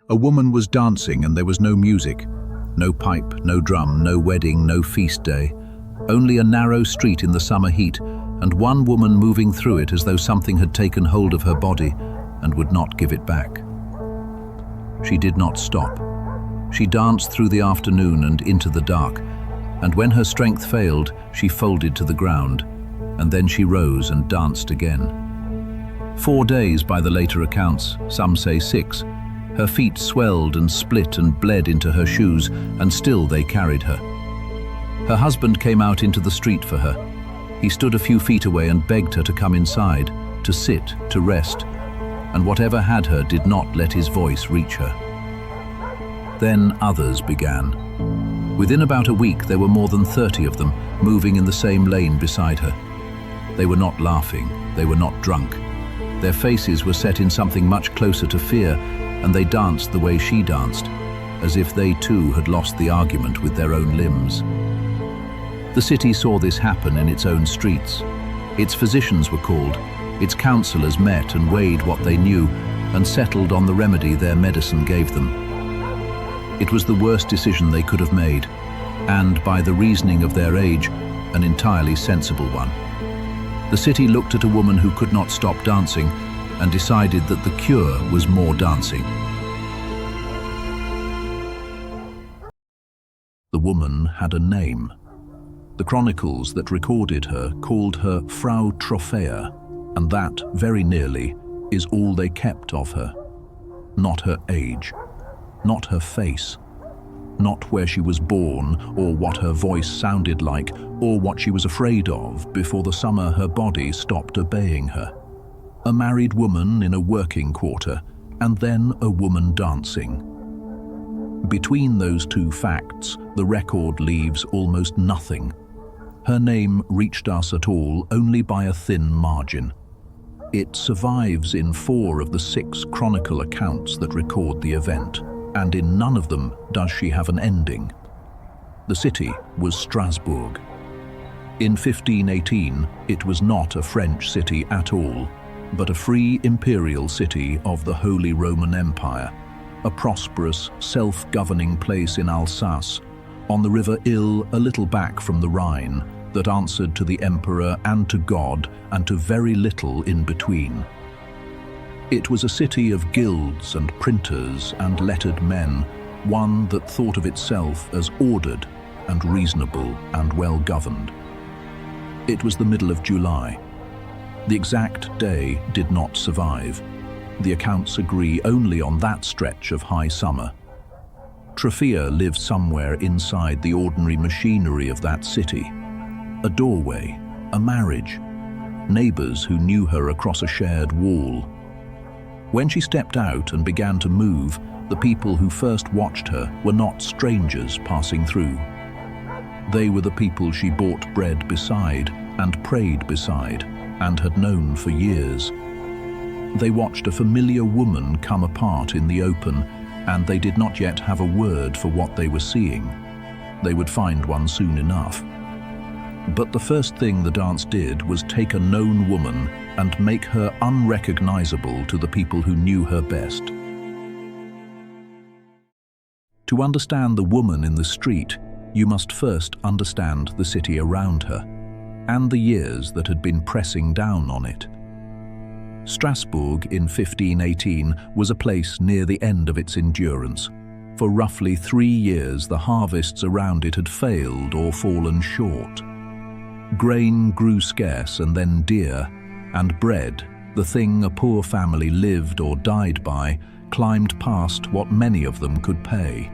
A woman was dancing and there was no music. No pipe, no drum, no wedding, no feast day. Only a narrow street in the summer heat, and one woman moving through it as though something had taken hold of her body and would not give it back. She did not stop. She danced through the afternoon and into the dark, and when her strength failed, she folded to the ground, and then she rose and danced again. 4 days by the later accounts, some say 6, her feet swelled and split and bled into her shoes, and still they carried her. Her husband came out into the street for her. He stood a few feet away and begged her to come inside, to sit, to rest, and whatever had her did not let his voice reach her. Then others began. Within about a week there were more than 30 of them moving in the same lane beside her. They were not laughing, they were not drunk. Their faces were set in something much closer to fear, and they danced the way she danced, as if they too had lost the argument with their own limbs. The city saw this happen in its own streets. Its physicians were called, its councillors met and weighed what they knew and settled on the remedy their medicine gave them. It was the worst decision they could have made, and by the reasoning of their age, an entirely sensible one. The city looked at a woman who could not stop dancing and decided that the cure was more dancing. The woman had a name. The chronicles that recorded her called her Frau Troffea, and that, very nearly, is all they kept of her. Not her age, not her face, not where she was born or what her voice sounded like or what she was afraid of before the summer her body stopped obeying her. A married woman in a working quarter, and then a woman dancing. Between those two facts, the record leaves almost nothing. Her name reached us at all only by a thin margin. It survives in 4 of the 6 chronicle accounts that record the event, and in none of them does she have an ending. The city was Strasbourg. In 1518, it was not a French city at all, but a free imperial city of the Holy Roman Empire, a prosperous, self-governing place in Alsace, on the river Ill a little back from the Rhine, that answered to the emperor and to God and to very little in between. It was a city of guilds and printers and lettered men, one that thought of itself as ordered and reasonable and well-governed. It was the middle of July. The exact day did not survive. The accounts agree only on that stretch of high summer. Troffea lived somewhere inside the ordinary machinery of that city. A doorway, a marriage, neighbors who knew her across a shared wall. When she stepped out and began to move, the people who first watched her were not strangers passing through. They were the people she bought bread beside and prayed beside and had known for years. They watched a familiar woman come apart in the open, and they did not yet have a word for what they were seeing. They would find one soon enough. But the first thing the dance did was take a known woman and make her unrecognizable to the people who knew her best. To understand the woman in the street, you must first understand the city around her, and the years that had been pressing down on it. Strasbourg in 1518 was a place near the end of its endurance. For roughly 3 years the harvests around it had failed or fallen short. Grain grew scarce and then dear, and bread, the thing a poor family lived or died by, climbed past what many of them could pay.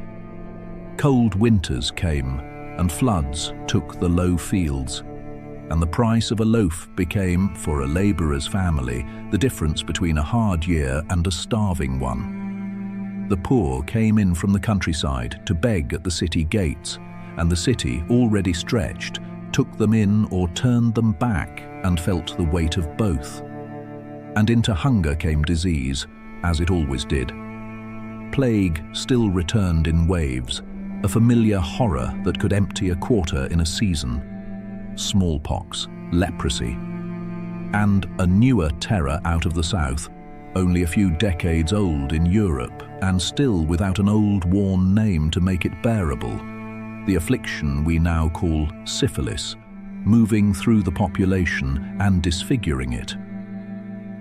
Cold winters came, and floods took the low fields, and the price of a loaf became, for a labourer's family, the difference between a hard year and a starving one. The poor came in from the countryside to beg at the city gates, and the city, already stretched, took them in or turned them back and felt the weight of both. And into hunger came disease, as it always did. Plague still returned in waves, a familiar horror that could empty a quarter in a season. Smallpox, leprosy, and a newer terror out of the south, only a few decades old in Europe and still without an old worn name to make it bearable, the affliction we now call syphilis, moving through the population and disfiguring it.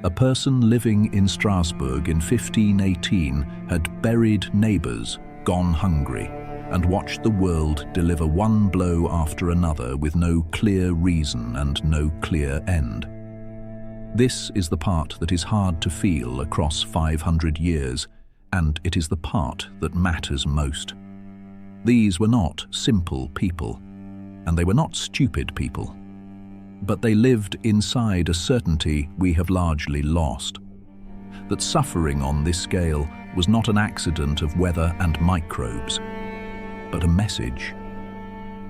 A person living in Strasbourg in 1518 had buried neighbours, gone hungry, and watched the world deliver one blow after another with no clear reason and no clear end. This is the part that is hard to feel across 500 years, and it is the part that matters most. These were not simple people, and they were not stupid people, but they lived inside a certainty we have largely lost, that suffering on this scale was not an accident of weather and microbes, but a message.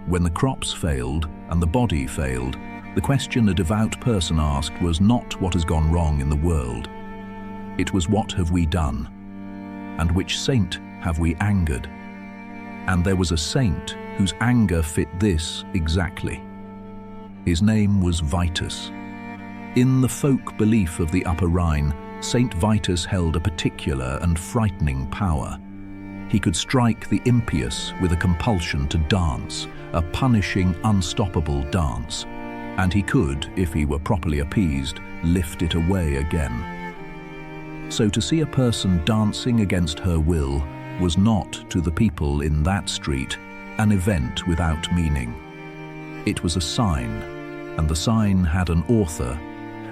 When the crops failed and the body failed, the question a devout person asked was not what has gone wrong in the world. It was what have we done, and which saint have we angered? And there was a saint whose anger fit this exactly. His name was Vitus. In the folk belief of the Upper Rhine, Saint Vitus held a particular and frightening power. He could strike the impious with a compulsion to dance, a punishing, unstoppable dance. And he could, if he were properly appeased, lift it away again. So to see a person dancing against her will was not, to the people in that street, an event without meaning. It was a sign, and the sign had an author,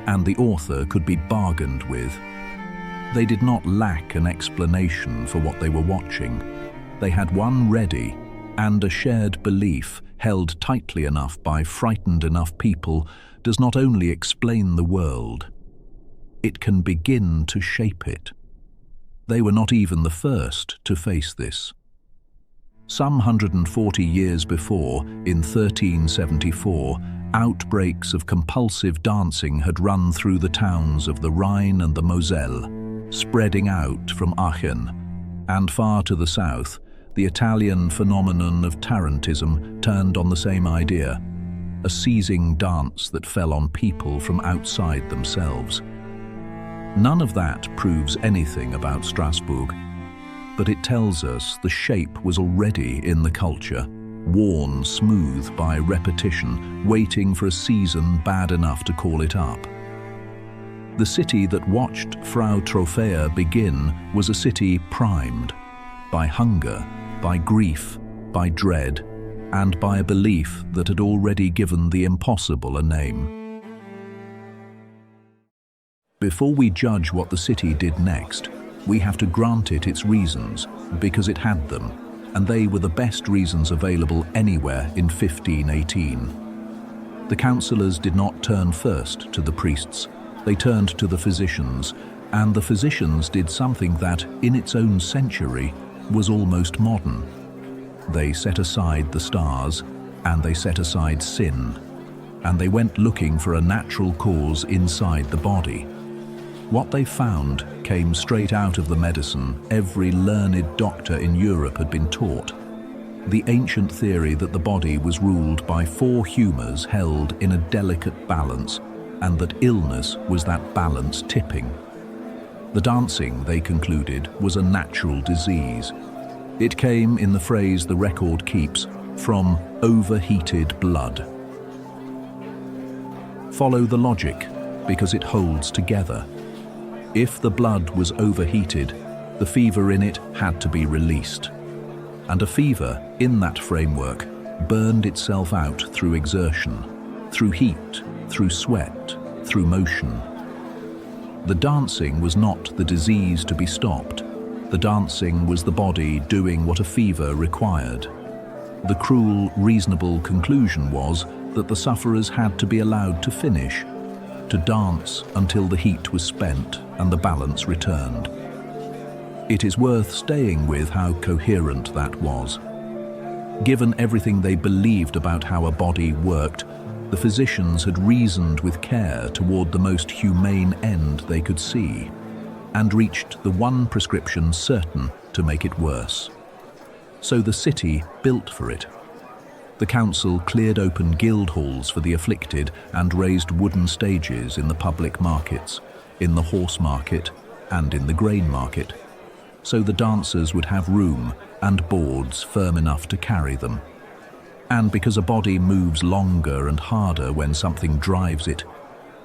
and the author could be bargained with. They did not lack an explanation for what they were watching. They had one ready, and a shared belief held tightly enough by frightened enough people does not only explain the world, it can begin to shape it. They were not even the first to face this. Some 140 years before, in 1374, outbreaks of compulsive dancing had run through the towns of the Rhine and the Moselle, spreading out from Aachen, and far to the south, the Italian phenomenon of tarantism turned on the same idea, a seizing dance that fell on people from outside themselves. None of that proves anything about Strasbourg, but it tells us the shape was already in the culture, worn smooth by repetition, waiting for a season bad enough to call it up. The city that watched Frau Troffea begin was a city primed by hunger, by grief, by dread, and by a belief that had already given the impossible a name. Before we judge what the city did next, we have to grant it its reasons, because it had them, and they were the best reasons available anywhere in 1518. The councillors did not turn first to the priests, they turned to the physicians, and the physicians did something that, in its own century, was almost modern. They set aside the stars, and they set aside sin, and they went looking for a natural cause inside the body. What they found came straight out of the medicine every learned doctor in Europe had been taught. The ancient theory that the body was ruled by four humours held in a delicate balance, and that illness was that balance tipping. The dancing, they concluded, was a natural disease. It came, in the phrase the record keeps, from overheated blood. Follow the logic, because it holds together. If the blood was overheated, the fever in it had to be released. And a fever, in that framework, burned itself out through exertion, through heat, through sweat, through motion. The dancing was not the disease to be stopped. The dancing was the body doing what a fever required. The cruel, reasonable conclusion was that the sufferers had to be allowed to finish, to dance until the heat was spent and the balance returned. It is worth staying with how coherent that was. Given everything they believed about how a body worked, the physicians had reasoned with care toward the most humane end they could see, and reached the one prescription certain to make it worse. So the city built for it. The council cleared open guild halls for the afflicted and raised wooden stages in the public markets, in the horse market, and in the grain market, so the dancers would have room and boards firm enough to carry them. And because a body moves longer and harder when something drives it,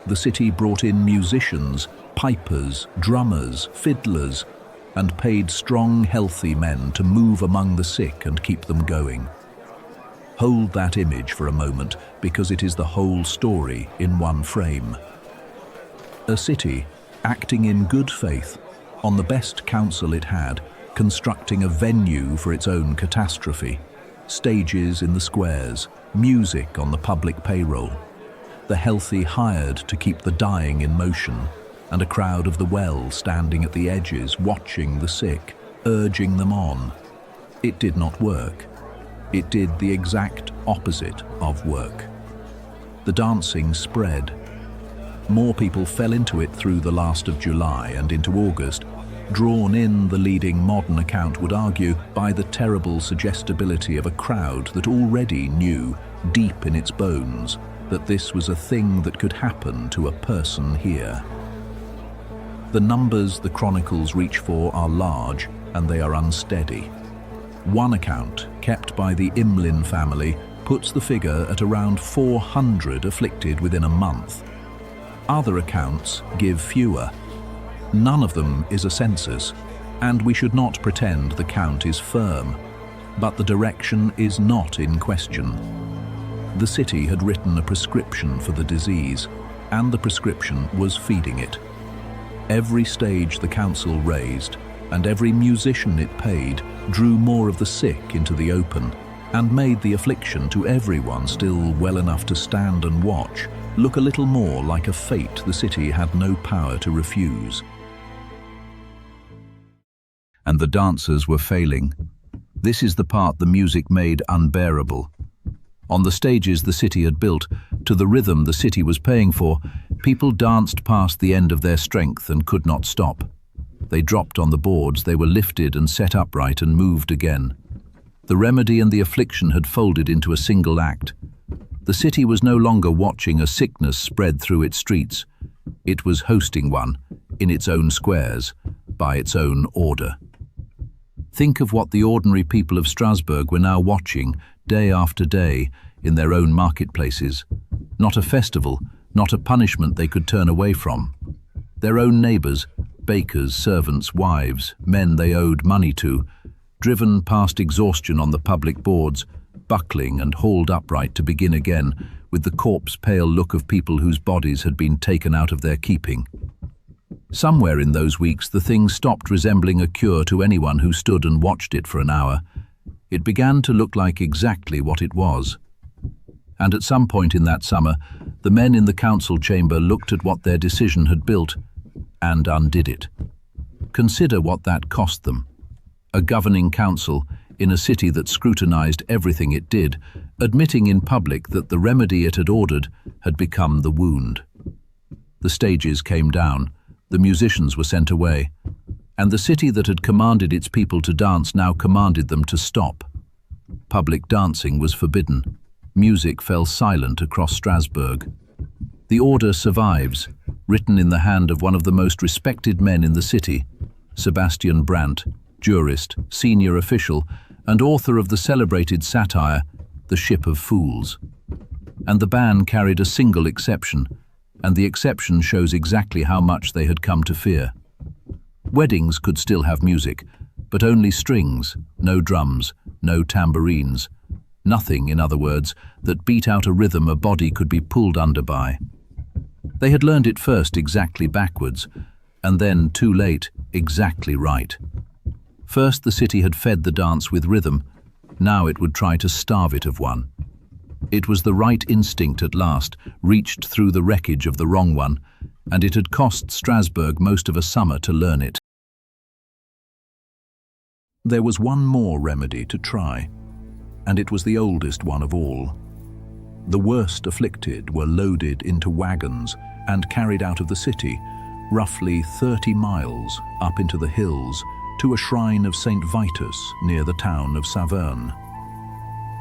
the city brought in musicians, pipers, drummers, fiddlers, and paid strong, healthy men to move among the sick and keep them going. Hold that image for a moment, because it is the whole story in one frame. A city, acting in good faith, on the best counsel it had, constructing a venue for its own catastrophe, stages in the squares, music on the public payroll, the healthy hired to keep the dying in motion, and a crowd of the well standing at the edges, watching the sick, urging them on. It did not work. It did the exact opposite of work. The dancing spread. More people fell into it through the last of July and into August, drawn in, the leading modern account would argue, by the terrible suggestibility of a crowd that already knew, deep in its bones, that this was a thing that could happen to a person here. The numbers the chronicles reach for are large, and they are unsteady. One account, kept by the Imlin family, puts the figure at around 400 afflicted within a month. Other accounts give fewer. None of them is a census, and we should not pretend the count is firm, but the direction is not in question. The city had written a prescription for the disease, and the prescription was feeding it. Every stage the council raised, and every musician it paid, drew more of the sick into the open, and made the affliction to everyone still well enough to stand and watch look a little more like a fate the city had no power to refuse. And the dancers were failing. This is the part the music made unbearable. On the stages the city had built, to the rhythm the city was paying for, people danced past the end of their strength and could not stop. They dropped on the boards, they were lifted and set upright and moved again. The remedy and the affliction had folded into a single act. The city was no longer watching a sickness spread through its streets. It was hosting one, in its own squares, by its own order. Think of what the ordinary people of Strasbourg were now watching, day after day, in their own marketplaces. Not a festival, not a punishment they could turn away from. Their own neighbours, bakers, servants, wives, men they owed money to, driven past exhaustion on the public boards, buckling and hauled upright to begin again, with the corpse-pale look of people whose bodies had been taken out of their keeping. Somewhere in those weeks the thing stopped resembling a cure to anyone who stood and watched it for an hour. It began to look like exactly what it was. And at some point in that summer, the men in the council chamber looked at what their decision had built and undid it. Consider what that cost them. A governing council, in a city that scrutinized everything it did, admitting in public that the remedy it had ordered had become the wound. The stages came down, the musicians were sent away, and the city that had commanded its people to dance now commanded them to stop. Public dancing was forbidden. Music fell silent across Strasbourg. The order survives, written in the hand of one of the most respected men in the city, Sebastian Brandt, jurist, senior official, and author of the celebrated satire, The Ship of Fools. And the ban carried a single exception, and the exception shows exactly how much they had come to fear. Weddings could still have music, but only strings, no drums, no tambourines. Nothing, in other words, that beat out a rhythm a body could be pulled under by. They had learned it first exactly backwards, and then, too late, exactly right. First the city had fed the dance with rhythm, now it would try to starve it of one. It was the right instinct at last, reached through the wreckage of the wrong one, and it had cost Strasbourg most of a summer to learn it. There was one more remedy to try, and it was the oldest one of all. The worst afflicted were loaded into wagons and carried out of the city, roughly 30 miles up into the hills, to a shrine of Saint Vitus near the town of Saverne.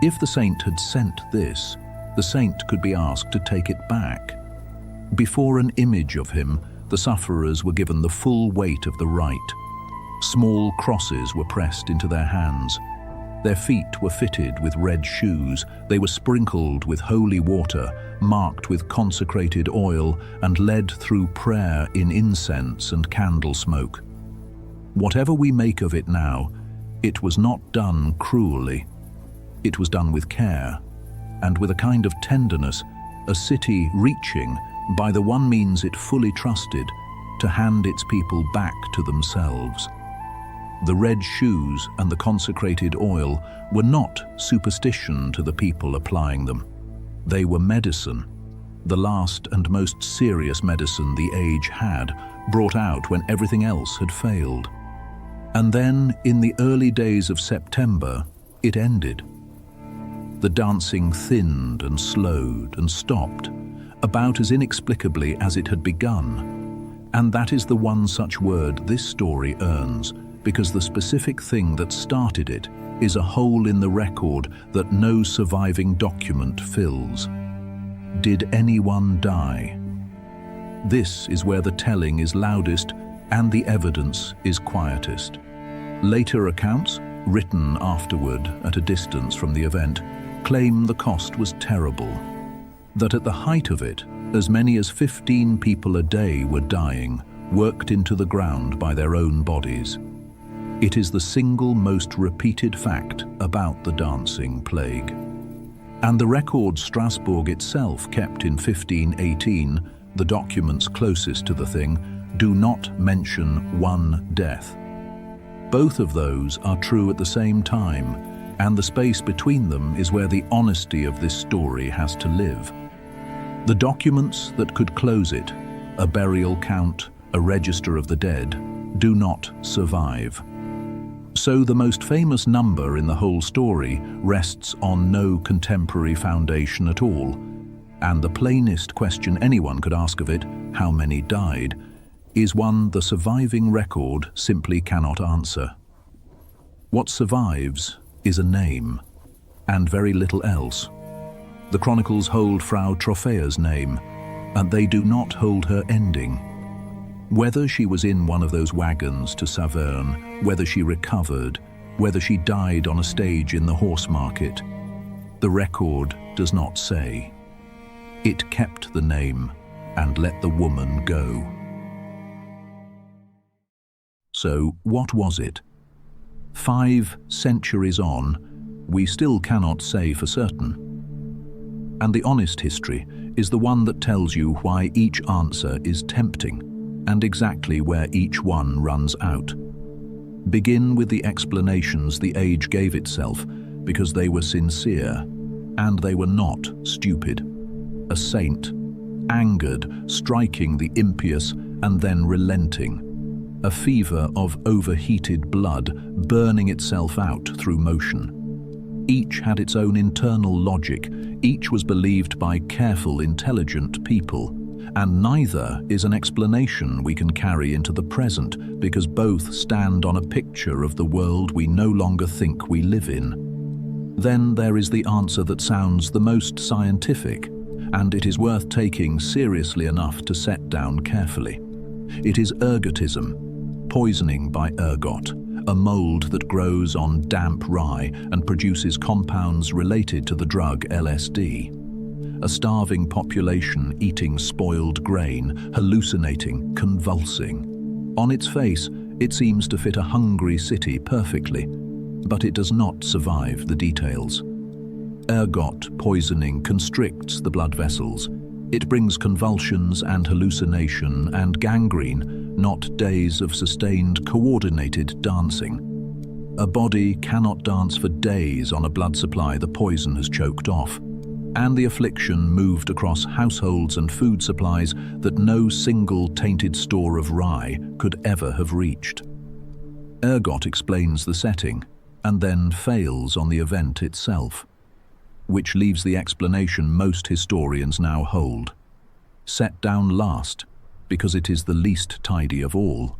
If the saint had sent this, the saint could be asked to take it back. Before an image of him, The sufferers were given the full weight of the rite. Small crosses were pressed into their hands. Their feet were fitted with red shoes. They were sprinkled with holy water, marked with consecrated oil, and led through prayer in incense and candle smoke. Whatever we make of it now, it was not done cruelly. It was done with care, and with a kind of tenderness, a city reaching, by the one means it fully trusted, to hand its people back to themselves. The red shoes and the consecrated oil were not superstition to the people applying them. They were medicine, the last and most serious medicine the age had, brought out when everything else had failed. And then, in the early days of September, it ended. The dancing thinned and slowed and stopped, about as inexplicably as it had begun. And that is the one such word this story earns, because the specific thing that started it is a hole in the record that no surviving document fills. Did anyone die? This is where the telling is loudest and the evidence is quietest. Later accounts, written afterward at a distance from the event, claim the cost was terrible. That at the height of it, as many as 15 people a day were dying, worked into the ground by their own bodies. It is the single most repeated fact about the dancing plague. And the record Strasbourg itself kept in 1518, the documents closest to the thing, do not mention one death. Both of those are true at the same time, and the space between them is where the honesty of this story has to live. The documents that could close it, a burial count, a register of the dead, do not survive. So the most famous number in the whole story rests on no contemporary foundation at all, and the plainest question anyone could ask of it, how many died, is one the surviving record simply cannot answer. What survives is a name, and very little else. The chronicles hold Frau Troffea's name, and they do not hold her ending. Whether she was in one of those wagons to Saverne, whether she recovered, whether she died on a stage in the horse market, the record does not say. It kept the name and let the woman go. So what was it? 5 centuries on, we still cannot say for certain. And the honest history is the one that tells you why each answer is tempting and exactly where each one runs out. Begin with the explanations the age gave itself because they were sincere and they were not stupid. A saint, angered, striking the impious and then relenting. A fever of overheated blood burning itself out through motion. Each had its own internal logic, each was believed by careful, intelligent people, and neither is an explanation we can carry into the present because both stand on a picture of the world we no longer think we live in. Then there is the answer that sounds the most scientific, and it is worth taking seriously enough to set down carefully. It is ergotism, poisoning by ergot, a mold that grows on damp rye and produces compounds related to the drug LSD. A starving population eating spoiled grain, hallucinating, convulsing. On its face, it seems to fit a hungry city perfectly, but it does not survive the details. Ergot poisoning constricts the blood vessels. It brings convulsions and hallucination and gangrene, not days of sustained, coordinated dancing. A body cannot dance for days on a blood supply the poison has choked off, and the affliction moved across households and food supplies that no single tainted store of rye could ever have reached. Ergot explains the setting, and then fails on the event itself, which leaves the explanation most historians now hold. Set down last, because it is the least tidy of all.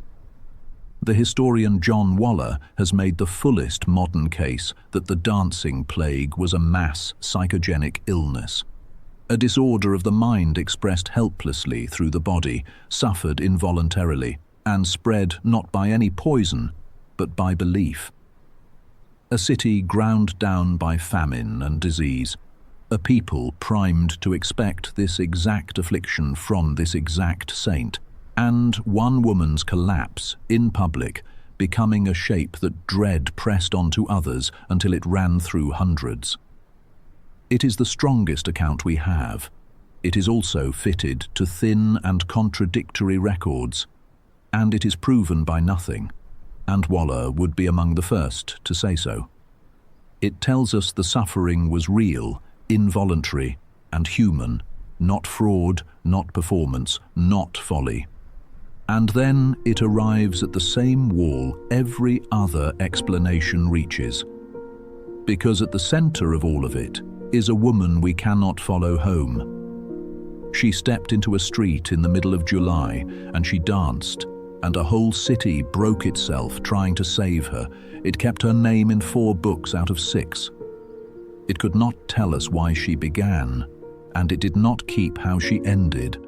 The historian John Waller has made the fullest modern case that the dancing plague was a mass psychogenic illness. A disorder of the mind expressed helplessly through the body, suffered involuntarily, and spread not by any poison, but by belief. A city ground down by famine and disease, a people primed to expect this exact affliction from this exact saint, and one woman's collapse in public, becoming a shape that dread pressed onto others until it ran through hundreds. It is the strongest account we have. It is also fitted to thin and contradictory records, and it is proven by nothing, and Waller would be among the first to say so. It tells us the suffering was real, involuntary, and human, not fraud, not performance, not folly. And then it arrives at the same wall every other explanation reaches. Because at the center of all of it is a woman we cannot follow home. She stepped into a street in the middle of July, and she danced, and a whole city broke itself trying to save her. It kept her name in 4 books out of 6. It could not tell us why she began, and it did not keep how she ended.